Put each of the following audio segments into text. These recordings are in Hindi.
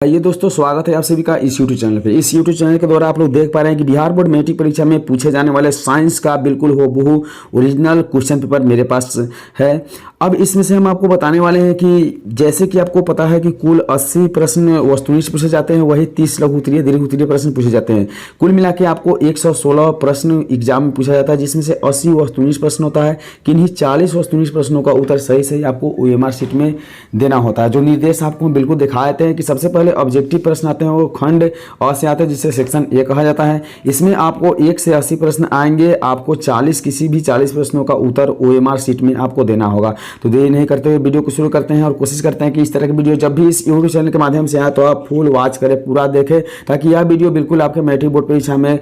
ये दोस्तों स्वागत है आप सभी का इस यूट्यूब चैनल पे। इस यूट्यूब चैनल के द्वारा आप लोग देख पा रहे हैं कि बिहार बोर्ड मैट्रिक परीक्षा में पूछे जाने वाले साइंस का बिल्कुल हूबहू ओरिजिनल क्वेश्चन पेपर मेरे पास है। अब इसमें से हम आपको बताने वाले हैं कि जैसे कि आपको पता है कि कुल 80 प्रश्न वस्तुनिष्ठ पूछे जाते हैं, वही 30 लघु उत्तरीय दीर्घ उत्तरीय प्रश्न पूछे जाते हैं। कुल मिला के आपको 116 प्रश्न एग्जाम में पूछा जाता है, जिसमें से 80 वस्तुनिष्ठ प्रश्न होता है। किन्हीं 40 वस्तुनिष्ठ प्रश्नों का उत्तर सही सही आपको OMR शीट में देना होता है। जो निर्देश आपको हम बिल्कुल दिखा देते हैं कि सबसे पहले ऑब्जेक्टिव प्रश्न आते हैं, वो खंड अ से आते हैं, जिसे सेक्शन ए कहा जाता है। इसमें आपको 1 से 80 प्रश्न आएंगे, आपको 40 किसी भी 40 प्रश्नों का उत्तर OMR शीट में आपको देना होगा। तो देरी नहीं करते हुए वीडियो को शुरू करते हैं और कोशिश करते हैं कि इस तरह की वीडियो जब भी इस यूट्यूब चैनल के माध्यम से आए तो आप फुल वॉच करें, पूरा देखें, ताकि यह वीडियो बिल्कुल आपके मैट्रिक बोर्ड परीक्षा में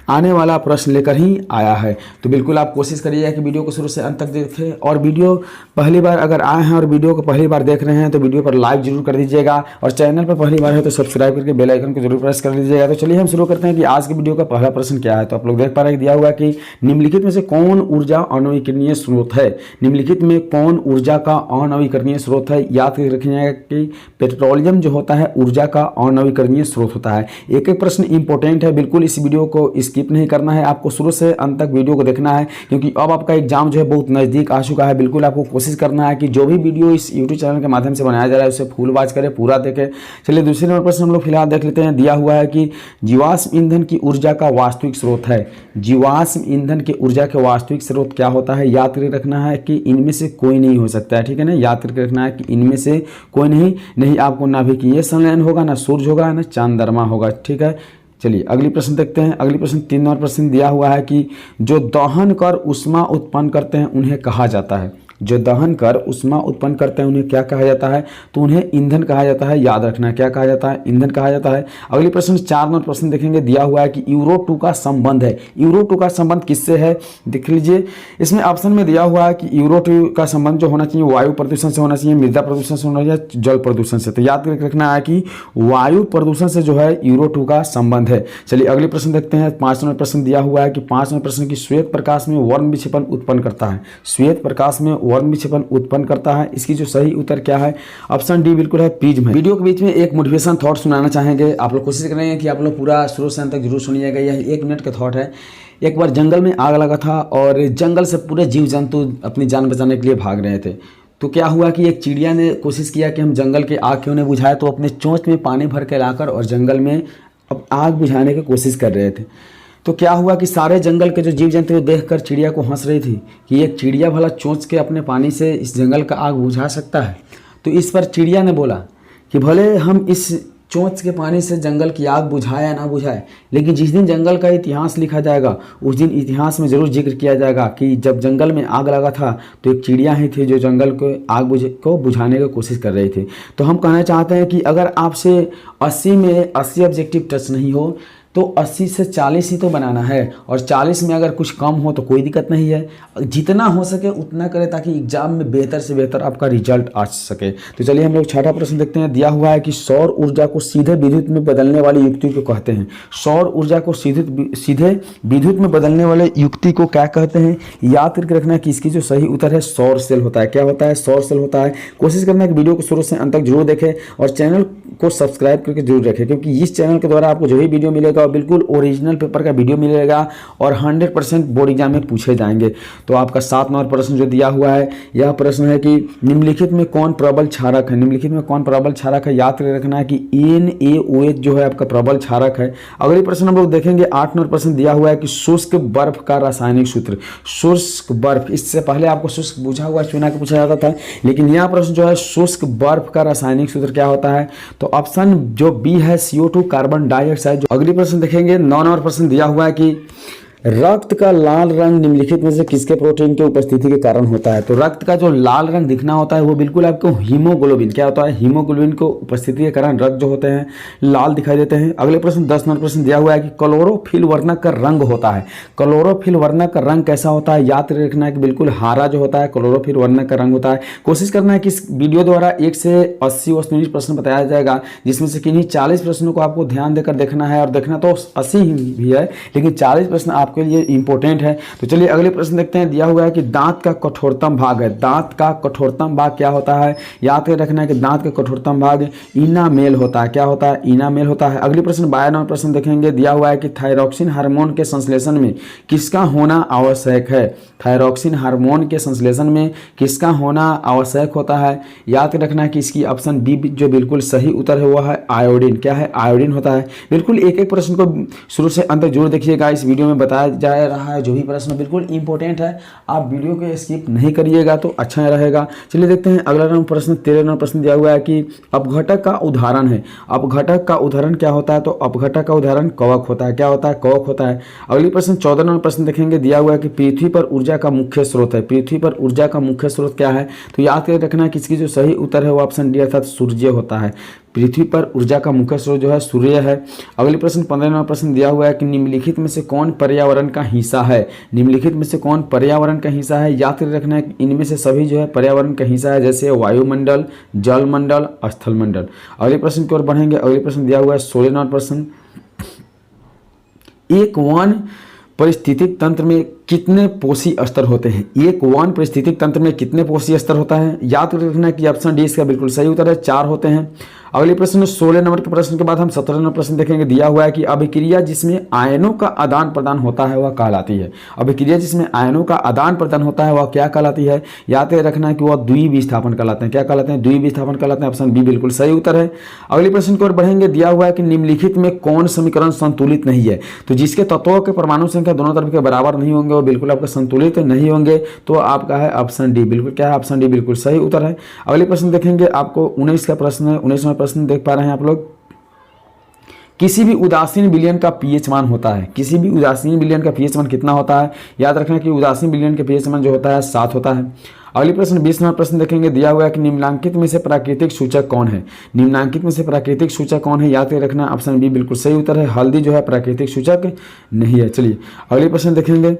आने वाला प्रश्न लेकर ही आया है। तो बिल्कुल आप कोशिश करिए कि वीडियो को शुरू से अंत तक देखें। और वीडियो पहली बार अगर आए हैं और वीडियो को पहली बार देख रहे हैं तो वीडियो पर लाइक जरूर कर दीजिएगा, और चैनल पर पहली बार है तो सब्सक्राइब करके बेल आइकन को जरूर प्रेस कर दीजिएगा। तो चलिए हम शुरू करते हैं कि आज की वीडियो का पहला प्रश्न क्या है। तो आप लोग देख पा रहे हैं दिया हुआ कि निम्नलिखित में से कौन ऊर्जा अनवीकरणीय स्रोत है। निम्नलिखित में कौन ऊर्जा का अनवीकरणीय स्रोत है। याद रखिएगा कि पेट्रोलियम जो होता है ऊर्जा का अनवीकरणीय स्रोत होता है। एक एक प्रश्न इंपॉर्टेंट है, बिल्कुल इस वीडियो को स्किप नहीं करना है, आपको शुरू से अंत तक वीडियो को देखना है, क्योंकि अब आपका एग्जाम जो है बहुत नज़दीक आ चुका है। बिल्कुल आपको कोशिश करना है कि जो भी वीडियो इस यूट्यूब चैनल के माध्यम से बनाया जा रहा है उसे फुल वॉच करें, पूरा देखें। चलिए दूसरे नंबर प्रश्न हम लोग फिलहाल देख लेते हैं। दिया हुआ है कि जीवाश्म ईंधन की ऊर्जा का वास्तविक स्रोत है। जीवाश्म ईंधन की ऊर्जा के वास्तविक स्रोत क्या होता है। याद करके रखना है कि इनमें से कोई नहीं हो सकता है, ठीक है ना। याद करके रखना है कि इनमें से कोई नहीं आपको नाभिकीय संलयन होगा, ना सूर्य होगा, ना चंद्रमा होगा, ठीक है। चलिए अगली प्रश्न देखते हैं। अगली प्रश्न 3 नंबर प्रश्न दिया हुआ है कि जो दहन कर ऊष्मा उत्पन्न करते हैं उन्हें कहा जाता है। जो दहन कर ऊष्मा उत्पन्न करते हैं उन्हें क्या कहा जाता है। तो उन्हें ईंधन कहा जाता है। याद रखना क्या कहा जाता है, ईंधन कहा जाता है। अगली प्रश्न 4 नंबर प्रश्न देखेंगे। दिया हुआ है कि यूरो 2 का संबंध है। यूरो 2 का संबंध किससे है देख लीजिए। इसमें ऑप्शन में दिया हुआ है कि यूरो 2 का संबंध जो होना चाहिए वायु प्रदूषण से होना चाहिए, मृदा प्रदूषण से होना चाहिए, जल प्रदूषण से। तो याद करके रखना है कि वायु प्रदूषण से जो है यूरो 2 का संबंध है। चलिए अगले प्रश्न देखते हैं। 5 नंबर प्रश्न दिया हुआ है कि 5 नंबर प्रश्न की श्वेत प्रकाश में वर्ण विक्षेपण उत्पन्न करता है। श्वेत प्रकाश में वर्ण विक्षेपण उत्पन्न करता है। इसकी जो सही उत्तर क्या है, ऑप्शन डी बिल्कुल है, प्रिज्म है। वीडियो के बीच में एक मोटिवेशन थॉट सुनाना चाहेंगे। आप लोग कोशिश करेंगे कि आप लोग पूरा शुरू से अंत तक जरूर सुनिएगा। यह 1 मिनट का थॉट है। एक बार जंगल में आग लगा था और जंगल से पूरे जीव जंतु अपनी जान बचाने के लिए भाग रहे थे। तो क्या हुआ कि एक चिड़िया ने कोशिश किया कि हम जंगल के आग क्यों नहीं बुझाए, तो अपने चोंच में पानी भर के लाकर और जंगल में अब आग बुझाने की कोशिश कर रहे थे। तो क्या हुआ कि सारे जंगल के जो जीव जंतु देखकर चिड़िया को हंस रही थी कि एक चिड़िया भला चोंच के अपने पानी से इस जंगल का आग बुझा सकता है। तो इस पर चिड़िया ने बोला कि भले हम इस चोंच के पानी से जंगल की आग बुझाए या ना बुझाए, लेकिन जिस दिन जंगल का इतिहास लिखा जाएगा उस दिन इतिहास में ज़रूर जिक्र किया जाएगा कि जब जंगल में आग लगा था तो एक चिड़िया ही थी जो जंगल को आग को बुझाने की कोशिश कर रही थी। तो हम कहना चाहते हैं कि अगर आपसे 80 में 80 ऑब्जेक्टिव टच नहीं हो तो 80 से 40 ही तो बनाना है, और 40 में अगर कुछ कम हो तो कोई दिक्कत नहीं है। जितना हो सके उतना करें ताकि एग्जाम में बेहतर से बेहतर आपका रिजल्ट आ सके। तो चलिए हम लोग 6वां प्रश्न देखते हैं। दिया हुआ है कि सौर ऊर्जा को सीधे विद्युत में बदलने वाली युक्ति को कहते हैं। सौर ऊर्जा को सीधे विद्युत में बदलने वाले युक्ति को क्या कहते हैं। याद करके रखना है कि इसकी जो सही उत्तर है सौर सेल होता है। क्या होता है, सौर सेल होता है। कोशिश करना है कि वीडियो को शुरू से अंत तक जरूर देखें और चैनल को सब्सक्राइब करके जरूर रखें, क्योंकि इस चैनल के द्वारा आपको जो भी वीडियो मिलेगा बिल्कुल ओरिजिनल पेपर का वीडियो मिलेगा और 100% बोर्ड एग्जाम में पूछे जाएंगे। तो आपका 7 नंबर प्रश्न जो दिया हुआ है, यह प्रश्न है कि निम्नलिखित में कौन प्रबल क्षारक है। निम्नलिखित में कौन प्रबल क्षारक है। याद रखना है कि NaOH जो है आपका प्रबल क्षारक है। अगले प्रश्न हम लोग देखेंगे। 8 नंबर प्रश्न दिया हुआ है कि शुष्क बर्फ का रासायनिक सूत्र। शुष्क बर्फ, इससे पहले आपको शुष्क बुझा हुआ चुना के पूछा जाता था, लेकिन यह प्रश्न जो है शुष्क बर्फ का रासायनिक सूत्र क्या होता है। तो ऑप्शन जो बी है CO2 कार्बन डाइऑक्साइड। अगली प्रश्न देखेंगे। 9 नंबर प्रश्न दिया हुआ है कि रक्त का लाल रंग निम्नलिखित में से किसके प्रोटीन की उपस्थिति के कारण होता है। तो रक्त का जो लाल रंग दिखना होता है वो बिल्कुल आपको हीमोग्लोबिन, क्या होता है, हीमोग्लोबिन को उपस्थिति के कारण रक्त जो होते हैं लाल दिखाई देते हैं। अगले प्रश्न 10 नंबर प्रश्न दिया हुआ है कि क्लोरोफिल वर्णक का रंग होता है। क्लोरोफिल वर्णक का रंग कैसा होता है। याद रखना है कि बिल्कुल हरा जो होता है क्लोरोफिल वर्णक का रंग होता है। कोशिश करना है कि इस वीडियो द्वारा 1 से 80 वस्तुनिष्ठ प्रश्न बताया जाएगा, जिसमें से किन्हीं 40 प्रश्नों को आपको ध्यान देकर देखना है, और देखना तो 80 ही भी है, लेकिन 40 प्रश्न आपके लिए इंपॉर्टेंट है। तो चलिए अगले प्रश्न देखते हैं। दिया हुआ है कि दांत का कठोरतम भाग है, दांत का कठोरतम भाग क्या होता है? याद रखना है कि दांत का कठोरतम भाग इनामेल होता है। क्या होता है? इनामेल होता है। अगले प्रश्न 12 नंबर प्रश्न देखेंगे। दिया हुआ है कि थायरॉक्सिन हार्मोन के संश्लेषण में किसका होना आवश्यक है? थायरॉक्सिन हार्मोन के संश्लेषण में किसका होना आवश्यक होता है? याद रखना है कि इसकी ऑप्शन बी जो बिल्कुल सही उत्तर है वह है आयोडीन। क्या है? आयोडीन होता है। बिल्कुल एक एक प्रश्न को शुरू से अंत तक जरूर देखिएगा, इस वीडियो में बताया जा रहा है जो भी प्रश्न बिल्कुल इंपॉर्टेंट है, आप वीडियो को स्किप नहीं करिएगा तो अच्छा रहेगा। चलिए देखते हैं अगला नंबर प्रश्न। 13 नंबर प्रश्न दिया हुआ है कि अपघटक का उदाहरण है। अपघटक का उदाहरण क्या होता है? तो अपघटक का उदाहरण कवक होता है। क्या होता है? कवक होता है। अगली प्रश्न 14 नंबर प्रश्न देखेंगे। दिया हुआ है कि पृथ्वी पर ऊर्जा का मुख्य स्रोत है। पृथ्वी पर ऊर्जा का मुख्य स्रोत क्या है? तो याद करके रखना है कि इसकी जो सही उत्तर है वो ऑप्शन डी अर्थात सूर्य होता है। पृथ्वी पर ऊर्जा का मुख्य स्रोत जो है सूर्य है। अगले प्रश्न 15 नंबर प्रश्न दिया हुआ है कि निम्नलिखित में से कौन पर्यावरण का हिस्सा है? निम्नलिखित में से कौन पर्यावरण का हिस्सा है? याद रखना है कि इनमें से सभी जो है पर्यावरण का हिस्सा है, जैसे वायुमंडल, जलमंडल, स्थलमंडल। अगले प्रश्न की ओर बढ़ेंगे। अगले प्रश्न दिया हुआ है 16 नंबर प्रश्न। एक वन परिस्थितिक तंत्र में कितने पोषी स्तर होते हैं? एक वन परिस्थितिक तंत्र में कितने पोषी स्तर होता है? याद रखना कि ऑप्शन डी इसका बिल्कुल सही उत्तर है, 4 होते हैं। अगले प्रश्न 16 नंबर के प्रश्न के बाद हम 17 नंबर प्रश्न देखेंगे। दिया हुआ है कि अभिक्रिया जिसमें आयनों का आदान प्रदान होता है वह कहलाती है। अभिक्रिया जिसमें आयनों का आदान प्रदान होता है वह क्या कहलाती है? याद रखना है कि वह द्विविस्थापन कहलाते हैं। क्या कहलाते हैं? द्विविस्थापन कहलाते हैं। ऑप्शन बी बिल्कुल सही उत्तर है। अगले प्रश्न की ओर बढ़ेंगे। दिया हुआ है कि निम्नलिखित में कौन समीकरण संतुलित नहीं है? तो जिसके तत्वों के परमाणु संख्या दोनों तरफ के बराबर नहीं होंगे वो बिल्कुल आपका संतुलित नहीं होंगे, तो आपका है ऑप्शन डी। बिल्कुल क्या है? ऑप्शन डी बिल्कुल सही उत्तर है। अगले प्रश्न देखेंगे। आपको 19 का प्रश्न है, 19वां प्रश्न देख पा रहे हैं आप लोग। किसी भी उदासीन विलयन का पीएच मान होता है। किसी भी उदासीन विलयन का पीएच मान कितना होता है? याद रखना कि उदासीन विलयन का पीएच मान जो होता है 7 होता है। अगले प्रश्न 20 नंबर प्रश्न देखेंगे। दिया हुआ है कि निम्नलिखित में से प्राकृतिक सूचक कौन है? निम्नलिखित में से प्राकृतिक सूचक कौन है? याद रखना ऑप्शन बी बिल्कुल सही उत्तर है। हल्दी जो है प्राकृतिक सूचक नहीं है। चलिए अगले प्रश्न देखेंगे।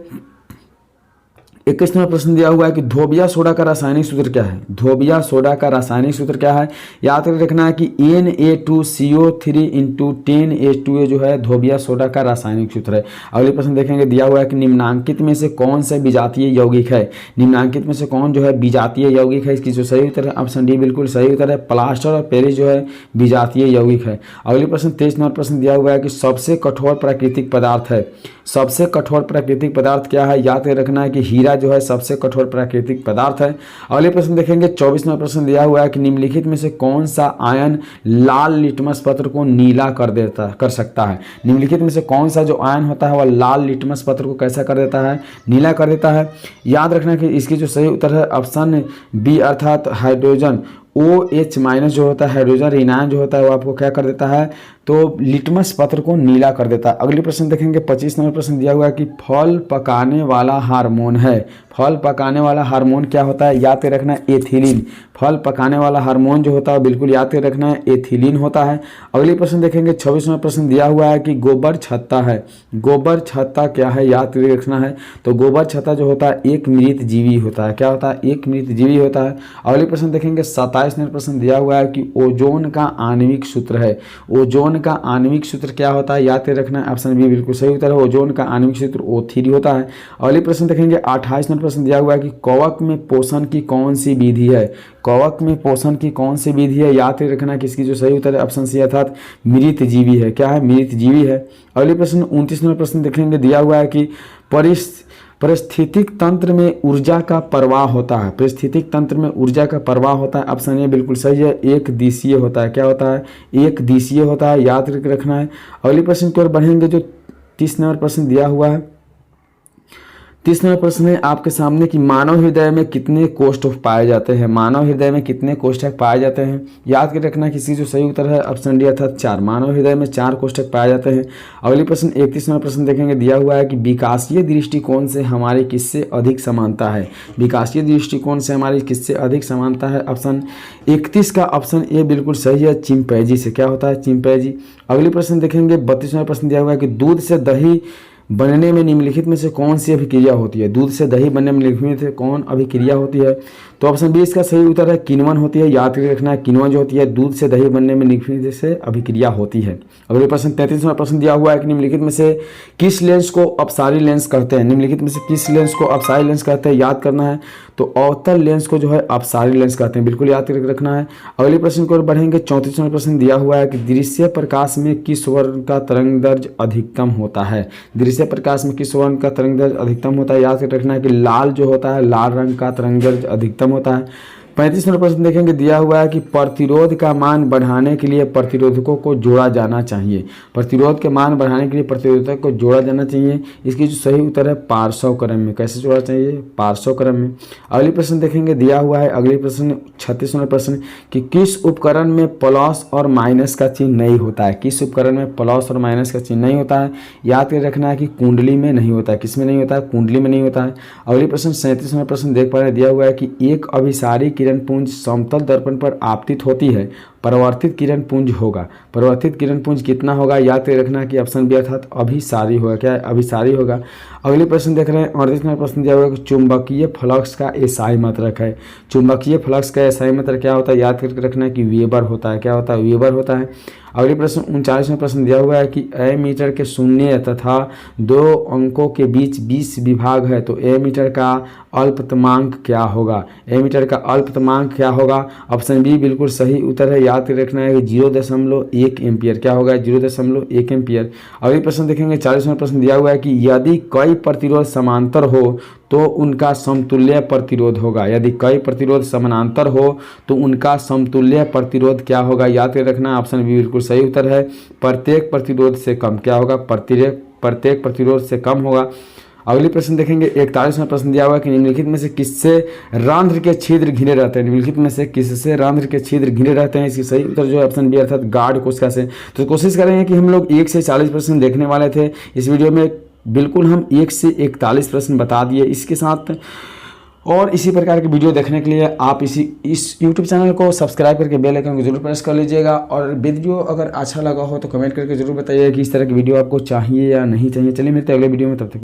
21 नंबर प्रश्न दिया हुआ है कि धोबिया सोडा का रासायनिक सूत्र क्या है? धोबिया सोडा का रासायनिक सूत्र क्या है? याद रखना है कि Na2CO3 × 10H2O जो है धोबिया सोडा का रासायनिक सूत्र है। अगले प्रश्न देखेंगे। दिया हुआ है कि निम्नांकित में से कौन से विजातीय यौगिक है? निम्नांकित में से कौन जो है विजातीय यौगिक है? इसकी जो सही उत्तर है ऑप्शन डी बिल्कुल सही उत्तर है। प्लास्टर और पेरिस जो है विजातीय यौगिक है। अगले प्रश्न 23 नंबर प्रश्न दिया हुआ है कि सबसे कठोर प्राकृतिक पदार्थ है। सबसे कठोर प्राकृतिक पदार्थ क्या है? याद रखना है कि हीरा जो है सबसे कठोर प्राकृतिक पदार्थ है। अगले प्रश्न देखेंगे। 24 नंबर प्रश्न दिया हुआ है कि निम्नलिखित में से कौन सा आयन लाल लिटमस पत्र को नीला कर सकता है? निम्नलिखित में से कौन सा जो आयन होता है वह लाल लिटमस पत्र को कैसा कर देता है? नीला कर देता है। याद रखना कि इसकी जो सही उत्तर है ऑप्शन बी अर्थात हाइड्रोजन OH- जो होता है हाइड्रोजन ऋणायन जो होता है वो आपको क्या कर देता है? तो लिटमस पत्र को नीला कर देता है। अगले प्रश्न देखेंगे। 25 नंबर प्रश्न दिया हुआ है कि फल पकाने वाला हार्मोन है। फल पकाने वाला हार्मोन क्या होता है? याद रखना है एथिलीन। फल पकाने वाला हार्मोन जो होता है बिल्कुल याद रखना है एथिलीन होता है। अगले प्रश्न देखेंगे। 26 नंबर प्रश्न दिया हुआ है कि गोबर छत्ता है। गोबर छत्ता क्या है? याद रखना है। तो गोबर छत्ता जो होता है एक मृत जीवी होता है। क्या होता है? एक मृत जीवी होता है। अगले प्रश्न देखेंगे। 27 नंबर प्रश्न दिया हुआ है कि ओजोन का आणविक सूत्र है। ओजोन का आणविक सूत्र क्या होता है? याद रखना है ऑप्शन बी बिल्कुल सही उत्तर है। ओजोन का आणविक सूत्र O3 होता है। अगले प्रश्न देखेंगे। 28 नंबर प्रश्न दिया हुआ है कि कवक में पोषण की कौन सी विधि है? कवक में पोषण की कौन सी विधि है? याद रखना कि इसकी जो सही उत्तर है ऑप्शन सी अर्थात मृत जीवी है। क्या है? मृत जीवी है। अगले प्रश्न 29 नंबर प्रश्न देखेंगे। दिया हुआ है कि परिस्थितिक तंत्र में ऊर्जा का प्रवाह होता है। परिस्थितिक तंत्र में ऊर्जा का प्रवाह होता है। ऑप्शन ए बिल्कुल सही है। एक दिशीय होता है। क्या होता है? एक दिशीय होता है। याद रखना है। अगले प्रश्न की ओर बढ़ेंगे। जो 30 नंबर प्रश्न दिया हुआ है। 30 नंबर प्रश्न है आपके सामने कि मानव हृदय में कितने कोष्ठक पाए जाते हैं? मानव हृदय में कितने कोष्ठक पाए जाते हैं? याद कर रखना किसी जो सही उत्तर है ऑप्शन डी अर्थात 4। मानव हृदय में 4 कोष्ठक पाए जाते हैं। अगले प्रश्न 31 नंबर प्रश्न देखेंगे। दिया हुआ है कि विकासीय दृष्टिकोण से हमारी किससे अधिक समानता है? विकासीय दृष्टिकोण से हमारी किससे अधिक समानता है? ऑप्शन 31 का ऑप्शन ए बिल्कुल सही है, चिंपैंजी से। क्या होता है? चिंपैंजी। अगले प्रश्न देखेंगे। 32 नंबर प्रश्न दिया हुआ है कि दूध से दही बनने में निम्नलिखित में से कौन सी अभिक्रिया होती है? दूध से दही बनने में निम्नलिखित में से कौन अभिक्रिया होती है? तो ऑप्शन बी इसका सही उत्तर है किण्वन होती है। याद करके रखना है, किण्वन जो होती है दूध से दही बनने में निम्नलिखित से अभिक्रिया होती है। अगले प्रश्न 33वां प्रश्न दिया हुआ है कि निम्नलिखित में से किस लेंस को अपसारी लेंस कहते हैं। निम्नलिखित में से किस लेंस को अपसारी लेंस कहते हैं, याद करना है। तो अवतल लेंस को जो है अपसारी लेंस कहते हैं, बिल्कुल याद करके रखना है। अगले प्रश्न को बढ़ेंगे। 34वां प्रश्न दिया हुआ है कि दृश्य प्रकाश में किस वर्ण का तरंग दैर्ध्य अधिकतम होता है। दृश्य प्रकाश में किस वर्ण का तरंग दैर्ध्य अधिकतम होता है, याद करके रखना है कि लाल जो होता है, लाल रंग का तरंग दैर्ध्य अधिकतम होता है। 35वां प्रश्न देखेंगे, दिया हुआ है कि प्रतिरोध का मान बढ़ाने के लिए प्रतिरोधकों को जोड़ा जाना चाहिए। प्रतिरोध के मान बढ़ाने के लिए प्रतिरोधक को जोड़ा जाना चाहिए। इसकी जो सही उत्तर है पार्श्व क्रम में। कैसे जोड़ा चाहिए, पार्श्व क्रम में। अगली प्रश्न देखेंगे, दिया हुआ है अगले प्रश्न 36वां प्रश्न कि किस उपकरण में प्लस और माइनस का चिन्ह नहीं होता है। किस उपकरण में प्लस और माइनस का चिन्ह नहीं होता है, याद कर रखना है कि कुंडली में नहीं होता है। किस में नहीं होता है, कुंडली में नहीं होता है। अगले प्रश्न 37वां प्रश्न देख पा रहे हैं, दिया हुआ है कि एक अभिसारी किरण पुंज समतल दर्पण पर आपतित होती है, परावर्तित किरण पुंज होगा। परावर्तित किरण पुंज कितना होगा, याद कर रखना कि ऑप्शन बी अर्थात अभिसारी होगा। क्या है, अभिसारी होगा। अगले प्रश्न देख रहे हैं 38वां प्रश्न दिया हुआ है कि चुंबकीय फ्लक्स का एसआई मात्रक है। चुंबकीय फ्लक्स का एसआई मात्रक क्या होता है, याद करके रखना है कि वेबर होता है। क्या होता है, वेबर होता है। अगले प्रश्न 39वां प्रश्न दिया हुआ है कि एमीटर के शून्य तथा 2 अंकों के बीच 20 विभाग है, तो एमीटर का अल्पतमांक क्या होगा। एमीटर का अल्पतमांक क्या होगा, ऑप्शन बी बिल्कुल सही उत्तर है। याद रखना है कि 0.1 एम्पियर। क्या होगा, 0.1 एम्पियर। अगले प्रश्न देखेंगे 40वां प्रश्न दिया हुआ है कि यदि कई प्रतिरोध समांतर हो तो उनका समतुल्य प्रतिरोध होगा। यदि कई प्रतिरोध समानांतर हो तो उनका समतुल्य प्रतिरोध क्या होगा, याद कर रखना। ऑप्शन बी बिल्कुल सही उत्तर है, प्रत्येक प्रतिरोध से कम। क्या होगा, प्रत्येक प्रतिरोध से कम होगा। अगली प्रश्न देखेंगे 41वां प्रश्न दिया हुआ है कि निम्नलिखित में से किससे रंध्र के छिद्र घिरे रहते हैं। निम्नलिखित में से किससे रंध्र के छिद्र घिरे रहते हैं, इसकी सही उत्तर जो है ऑप्शन बी अर्थात गार्ड कोशिका से। तो कोशिश करेंगे कि हम लोग 1 से 40 प्रश्न देखने वाले थे इस वीडियो में, बिल्कुल हम 1 से 41 प्रश्न बता दिए इसके साथ। और इसी प्रकार के वीडियो देखने के लिए आप इस YouTube चैनल को सब्सक्राइब करके बेल आइकन को जरूर प्रेस कर लीजिएगा। और वीडियो अगर अच्छा लगा हो तो कमेंट करके जरूर बताइए कि इस तरह की वीडियो आपको चाहिए या नहीं चाहिए। चलिए मिलते हैं अगले वीडियो में, तब तक